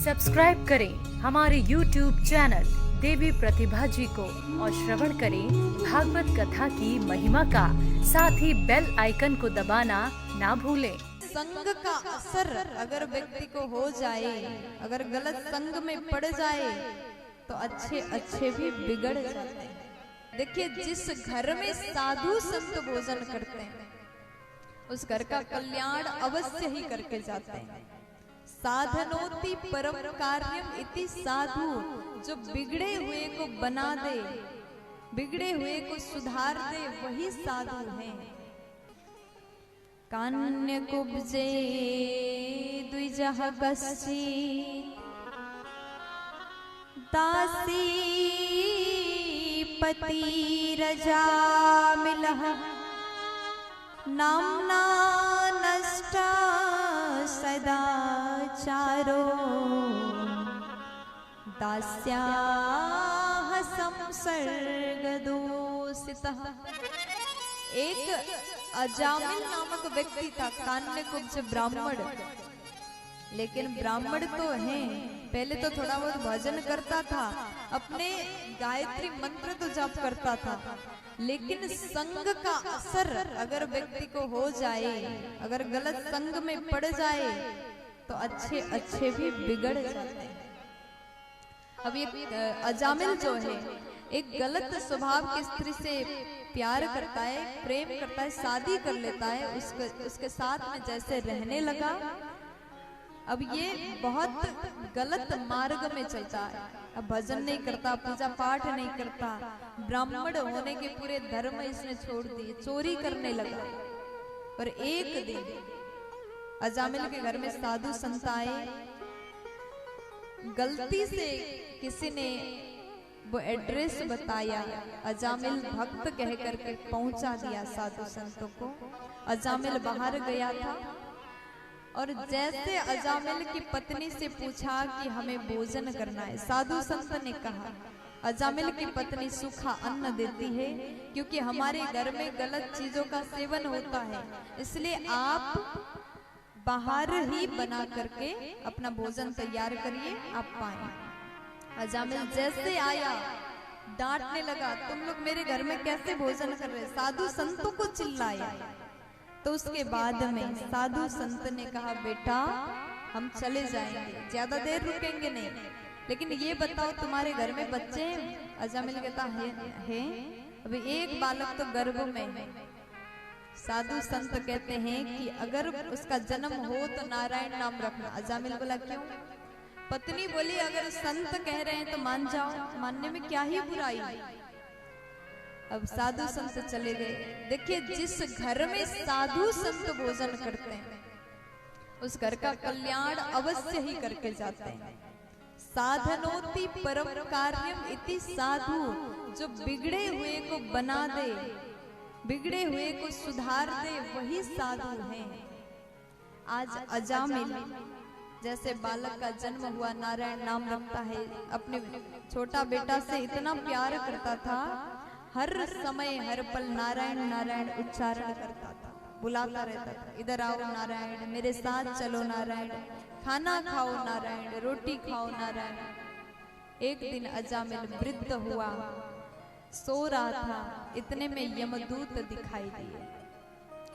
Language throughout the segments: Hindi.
सब्सक्राइब करें हमारे YouTube चैनल देवी प्रतिभा जी को और श्रवण करें भागवत कथा की महिमा का। साथ ही बेल आइकन को दबाना ना भूलें। संग का असर अगर व्यक्ति को हो जाए, अगर गलत संग में पड़ जाए तो अच्छे अच्छे भी बिगड़ जाते हैं। देखिए, जिस घर में साधु संत भोजन करते हैं उस घर का कल्याण अवश्य ही करके जाते हैं। साधनोति परम कार्यम इति साधु, जो बिगड़े हुए को बना दे, बिगड़े हुए को सुधार दे, वही साधु हैं। कान्य कुब्जे द्विजः कश्चित् दासी पतिरजामिलः नाम्ना नष्टा सदाचारो दास्याः संसर्गदोषितः। एक अजामिल नामक व्यक्ति था, कान्य कुब्ज ब्राह्मण। लेकिन ब्राह्मण तो हैं, पहले तो थोड़ा बहुत भजन करता था, अपने गायत्री मंत्र तो जप करता था, लेकिन संग का असर अगर व्यक्ति को हो जाए, अगर गलत संग में पड़ जाए तो अच्छे अच्छे भी बिगड़ जाते हैं। अब ये अजामिल जो है एक गलत स्वभाव की स्त्री से प्यार करता है, प्रेम करता है, शादी कर लेता है, उसके साथ में जैसे रहने लगा। अब ये बहुत गलत मार्ग में चलता है। अब भजन नहीं करता, पूजा पाठ नहीं करता, ब्राह्मण होने के पूरे धर्म इसने छोड़ दिए, चोरी करने लगा। पर एक दिन अजामिल के घर में साधु संत आए, गलती से किसी ने वो एड्रेस बताया, अजामिल भक्त कह करके पहुंचा दिया साधु संतों को। अजामिल बाहर गया था और जैसे अजामिल की पत्नी से पूछा कि हमें भोजन करना है, साधु संत ने कहा अजामिल की पत्नी सूखा अन्न देती है, क्योंकि हमारे घर में गलत चीजों का सेवन होता है, इसलिए आप बाहर ही बना करके अपना भोजन तैयार करिए, आप पाएं। अजामिल जैसे आया डांटने लगा, तुम लोग मेरे घर में कैसे भोजन कर रहे, साधु संतों को चिल्लाया। तो उसके बाद में साधु संत ने कहा, बेटा हम चले जाएंगे, ज्यादा देर रुकेंगे नहीं, लेकिन ये बताओ तुम्हारे घर में बच्चे हैं? अजामिल कहता है अभी एक बालक तो गर्भ में है। साधु संत कहते हैं कि अगर उसका जन्म हो तो नारायण नाम रखना। अजामिल बोला क्यों? पत्नी बोली अगर संत कह रहे हैं तो मान जाओ, मानने में क्या ही बुराई। अब साधु संत चले गए। देखिए, जिस घर में साधु संत भोजन करते हैं उस घर का कल्याण अवश्य ही करके जाते हैं। साधनोति परम कार्यम इति साधु, जो बिगड़े हुए को बना दे, बिगड़े हुए को सुधार दे, वही साधु हैं। आज अजामिल जैसे बालक का जन्म हुआ, नारायण नाम रखता है, अपने छोटा बेटा से इतना प्यार करता था, हर समय हर पल नारायण नारायण उच्चारण करता था, बुलाता रहता था, इधर आओ नारायण, मेरे साथ चलो नारायण, खाना खाओ नारायण, रोटी खाओ नारायण। एक दिन अजामिल वृद्ध हुआ, सो रहा था, इतने में यमदूत दिखाई दिए,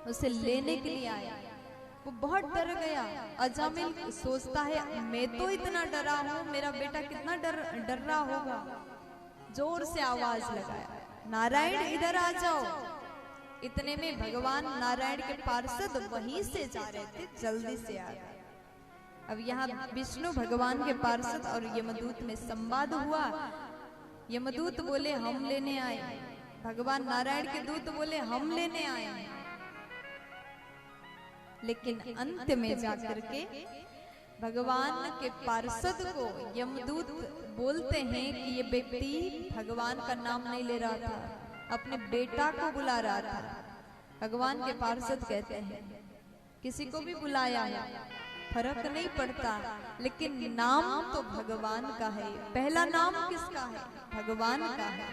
उसे लेने के लिए आया। वो बहुत डर गया। अजामिल सोचता है मैं तो इतना डरा हूं, मेरा बेटा कितना डर रहा होगा। जोर से आवाज लगाया, नारायण इधर आ जाओ। इतने में भगवान नारायण के पार्षद वहीं से जा रहे थे, जल्दी से आ गए। अब यहाँ विष्णु भगवान के पार्षद और यमदूत में संवाद हुआ। यमदूत बोले हम लेने आए, भगवान नारायण के दूत बोले हम लेने आए। लेकिन अंत में जाकर के भगवान के पार्षद को यमदूत बोलते हैं कि ये व्यक्ति भगवान का नाम नहीं ले रहा था, अपने बेटा को बुला रहा था। भगवान के पार्षद कहते हैं किसी को भी बुलाया है फर्क नहीं पड़ता, लेकिन नाम तो भगवान का है। पहला नाम किसका है? भगवान का है।